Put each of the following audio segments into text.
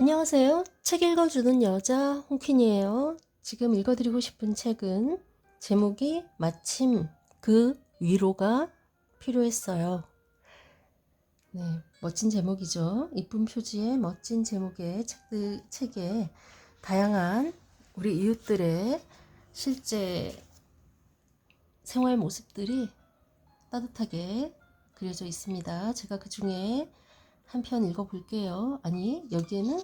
안녕하세요. 책 읽어주는 여자 홍퀸이에요. 지금 읽어드리고 싶은 책은 제목이 마침 그 위로가 필요했어요. 네, 멋진 제목이죠. 이쁜 표지에 멋진 제목의 책에 다양한 우리 이웃들의 실제 생활 모습들이 따뜻하게 그려져 있습니다. 제가 그 중에 한 편 읽어볼게요. 아니, 여기에는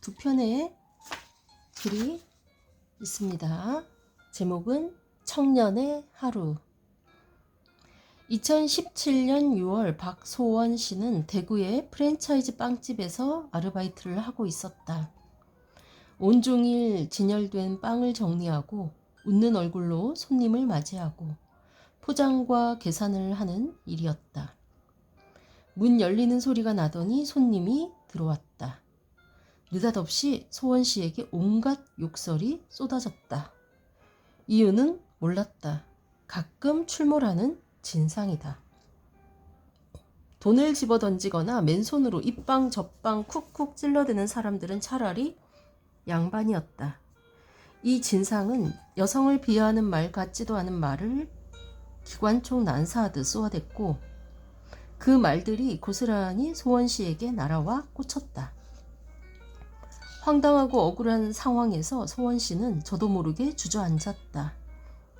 두 편의 글이 있습니다. 제목은 청년의 하루. 2017년 6월 박소원 씨는 대구의 프랜차이즈 빵집에서 아르바이트를 하고 있었다. 온종일 진열된 빵을 정리하고 웃는 얼굴로 손님을 맞이하고 포장과 계산을 하는 일이었다. 문 열리는 소리가 나더니 손님이 들어왔다. 느닷없이 소원 씨에게 온갖 욕설이 쏟아졌다. 이유는 몰랐다. 가끔 출몰하는 진상이다. 돈을 집어던지거나 맨손으로 이빵 저빵 쿡쿡 찔러대는 사람들은 차라리 양반이었다. 이 진상은 여성을 비하하는 말 같지도 않은 말을 기관총 난사하듯 쏘아댔고 그 말들이 고스란히 소원 씨에게 날아와 꽂혔다. 황당하고 억울한 상황에서 소원 씨는 저도 모르게 주저앉았다.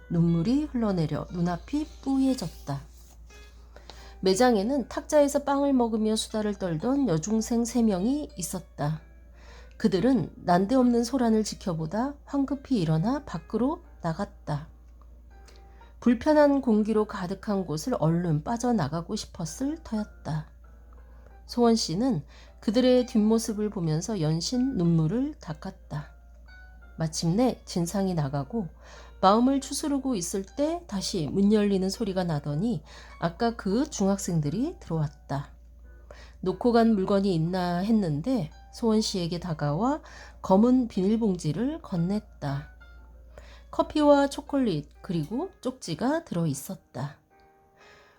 눈물이 흘러내려 눈앞이 뿌얘졌다. 매장에는 탁자에서 빵을 먹으며 수다를 떨던 여중생 3명이 있었다. 그들은 난데없는 소란을 지켜보다 황급히 일어나 밖으로 나갔다. 불편한 공기로 가득한 곳을 얼른 빠져나가고 싶었을 터였다. 소원 씨는 그들의 뒷모습을 보면서 연신 눈물을 닦았다. 마침내 진상이 나가고 마음을 추스르고 있을 때 다시 문 열리는 소리가 나더니 아까 그 중학생들이 들어왔다. 놓고 간 물건이 있나 했는데 소원 씨에게 다가와 검은 비닐봉지를 건넸다. 커피와 초콜릿 그리고 쪽지가 들어있었다.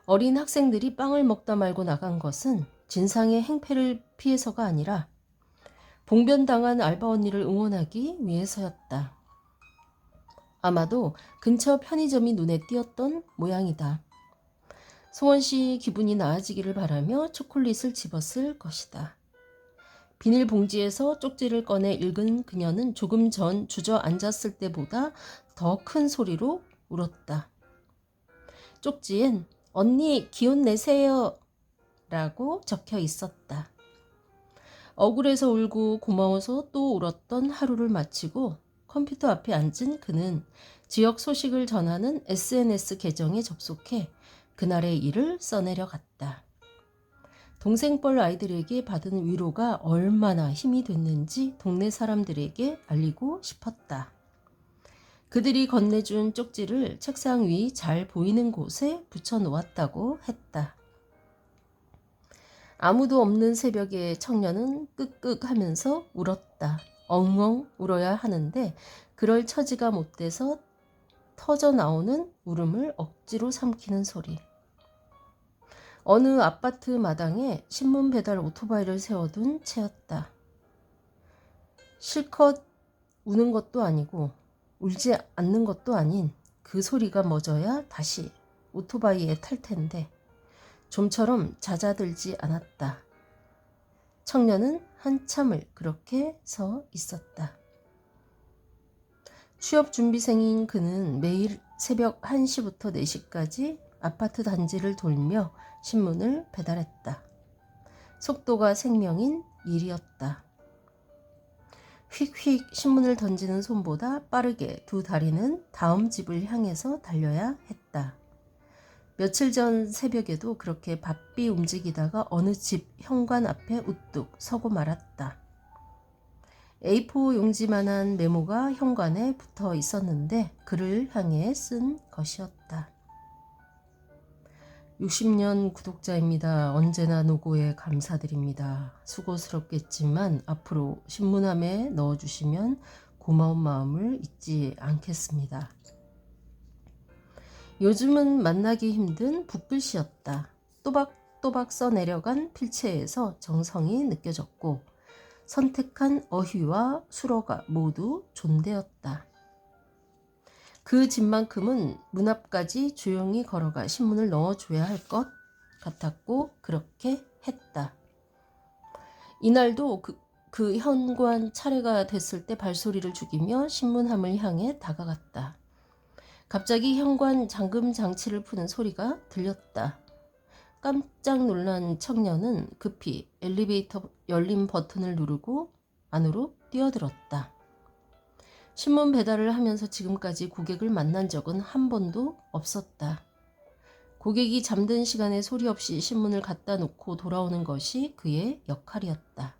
어린 학생들이 빵을 먹다 말고 나간 것은 진상의 행패를 피해서가 아니라 봉변당한 알바 언니를 응원하기 위해서였다. 아마도 근처 편의점이 눈에 띄었던 모양이다. 소원 씨 기분이 나아지기를 바라며 초콜릿을 집었을 것이다. 비닐봉지에서 쪽지를 꺼내 읽은 그녀는 조금 전 주저앉았을 때보다 더 큰 소리로 울었다. 쪽지엔 언니 기운 내세요 라고 적혀 있었다. 억울해서 울고 고마워서 또 울었던 하루를 마치고 컴퓨터 앞에 앉은 그는 지역 소식을 전하는 SNS 계정에 접속해 그날의 일을 써내려갔다. 동생뻘 아이들에게 받은 위로가 얼마나 힘이 됐는지 동네 사람들에게 알리고 싶었다. 그들이 건네준 쪽지를 책상 위 잘 보이는 곳에 붙여놓았다고 했다. 아무도 없는 새벽에 청년은 끄끄하면서 울었다. 엉엉 울어야 하는데 그럴 처지가 못 돼서 터져 나오는 울음을 억지로 삼키는 소리. 어느 아파트 마당에 신문 배달 오토바이를 세워둔 채였다. 실컷 우는 것도 아니고 울지 않는 것도 아닌 그 소리가 멎어야 다시 오토바이에 탈 텐데 좀처럼 잦아들지 않았다. 청년은 한참을 그렇게 서 있었다. 취업 준비생인 그는 매일 새벽 1시부터 4시까지 아파트 단지를 돌며 신문을 배달했다. 속도가 생명인 일이었다. 휙휙 신문을 던지는 손보다 빠르게 두 다리는 다음 집을 향해서 달려야 했다. 며칠 전 새벽에도 그렇게 바삐 움직이다가 어느 집 현관 앞에 우뚝 서고 말았다. A4 용지만한 메모가 현관에 붙어 있었는데 그를 향해 쓴 것이었다. 60년 구독자입니다. 언제나 노고에 감사드립니다. 수고스럽겠지만 앞으로 신문함에 넣어주시면 고마운 마음을 잊지 않겠습니다. 요즘은 만나기 힘든 붓글씨였다. 또박또박 써내려간 필체에서 정성이 느껴졌고 선택한 어휘와 수로가 모두 존대였다. 그 집만큼은 문 앞까지 조용히 걸어가 신문을 넣어줘야 할 것 같았고 그렇게 했다. 이날도 그 현관 차례가 됐을 때 발소리를 죽이며 신문함을 향해 다가갔다. 갑자기 현관 잠금 장치를 푸는 소리가 들렸다. 깜짝 놀란 청년은 급히 엘리베이터 열림 버튼을 누르고 안으로 뛰어들었다. 신문 배달을 하면서 지금까지 고객을 만난 적은 한 번도 없었다. 고객이 잠든 시간에 소리 없이 신문을 갖다 놓고 돌아오는 것이 그의 역할이었다.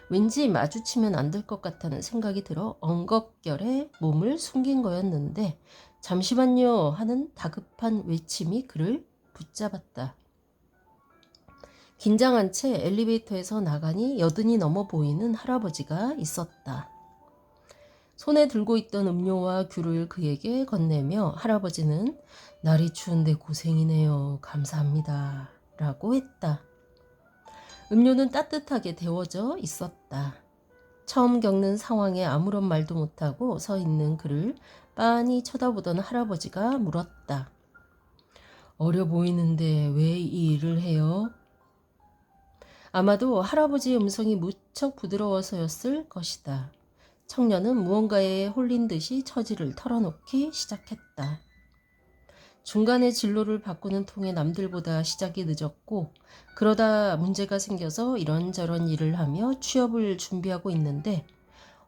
왠지 마주치면 안 될 것 같다는 생각이 들어 엉겁결에 몸을 숨긴 거였는데 잠시만요 하는 다급한 외침이 그를 붙잡았다. 긴장한 채 엘리베이터에서 나가니 여든이 넘어 보이는 할아버지가 있었다. 손에 들고 있던 음료와 귤을 그에게 건네며 할아버지는 날이 추운데 고생이네요. 감사합니다. 라고 했다. 음료는 따뜻하게 데워져 있었다. 처음 겪는 상황에 아무런 말도 못하고 서 있는 그를 빤히 쳐다보던 할아버지가 물었다. 어려 보이는데 왜 이 일을 해요? 아마도 할아버지의 음성이 무척 부드러워서였을 것이다. 청년은 무언가에 홀린 듯이 처지를 털어놓기 시작했다. 중간에 진로를 바꾸는 통에 남들보다 시작이 늦었고 그러다 문제가 생겨서 이런저런 일을 하며 취업을 준비하고 있는데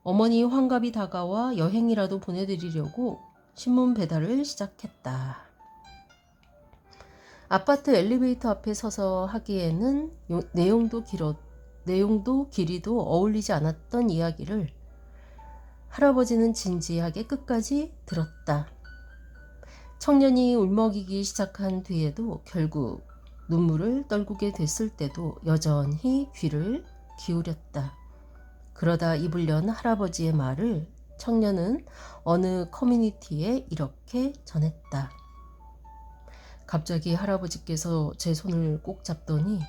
어머니 환갑이 다가와 여행이라도 보내드리려고 신문 배달을 시작했다. 아파트 엘리베이터 앞에 서서 하기에는 내용도 길이도 어울리지 않았던 이야기를 할아버지는 진지하게 끝까지 들었다. 청년이 울먹이기 시작한 뒤에도 결국 눈물을 떨구게 됐을 때도 여전히 귀를 기울였다. 그러다 입을 연 할아버지의 말을 청년은 어느 커뮤니티에 이렇게 전했다. 갑자기 할아버지께서 제 손을 꼭 잡더니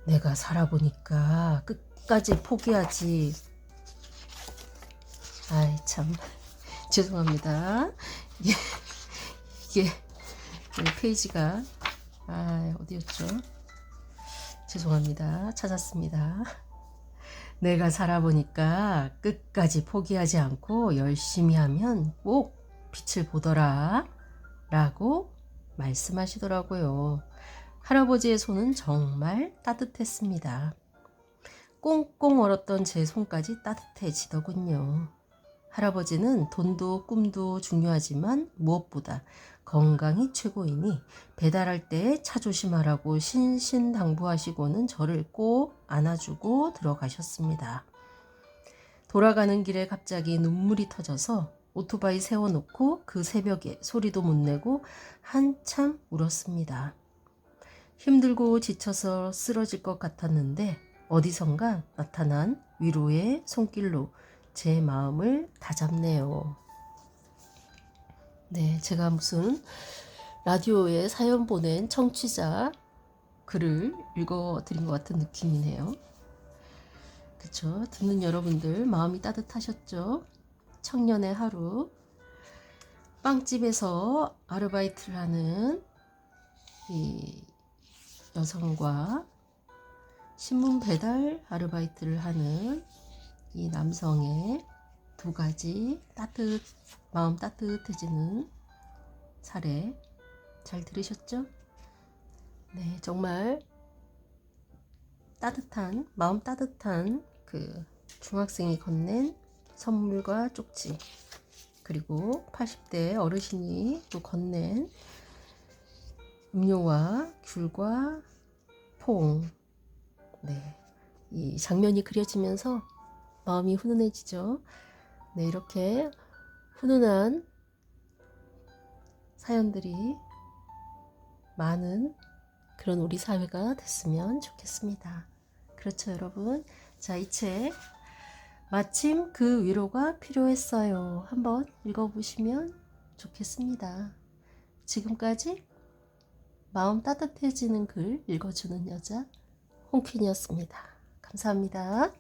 내가 살아보니까 끝까지 포기하지. 아이 참 죄송합니다. 이게 페이지가 어디였죠? 죄송합니다. 찾았습니다. 내가 살아보니까 끝까지 포기하지 않고 열심히 하면 꼭 빛을 보더라 라고 말씀하시더라고요. 할아버지의 손은 정말 따뜻했습니다. 꽁꽁 얼었던 제 손까지 따뜻해지더군요. 할아버지는 돈도 꿈도 중요하지만 무엇보다 건강이 최고이니 배달할 때 차 조심하라고 신신당부하시고는 저를 꼭 안아주고 들어가셨습니다. 돌아가는 길에 갑자기 눈물이 터져서 오토바이 세워놓고 그 새벽에 소리도 못 내고 한참 울었습니다. 힘들고 지쳐서 쓰러질 것 같았는데 어디선가 나타난 위로의 손길로 제 마음을 다잡네요. 네, 제가 무슨 라디오에 사연 보낸 청취자 글을 읽어드린 것 같은 느낌이네요. 그쵸? 듣는 여러분들 마음이 따뜻하셨죠? 청년의 하루. 빵집에서 아르바이트를 하는 이 여성과 신문 배달 아르바이트를 하는 이 남성의 두 가지 마음 따뜻해지는 사례 잘 들으셨죠? 네, 정말 마음 따뜻한 그 중학생이 건넨 선물과 쪽지, 그리고 80대 어르신이 또 건넨 음료와 귤과 퐁. 네, 이 장면이 그려지면서 마음이 훈훈해지죠. 네, 이렇게 훈훈한 사연들이 많은 그런 우리 사회가 됐으면 좋겠습니다. 그렇죠, 여러분? 자, 이 책 마침 그 위로가 필요했어요. 한번 읽어보시면 좋겠습니다. 지금까지 마음 따뜻해지는 글 읽어주는 여자 홍퀸이었습니다. 감사합니다.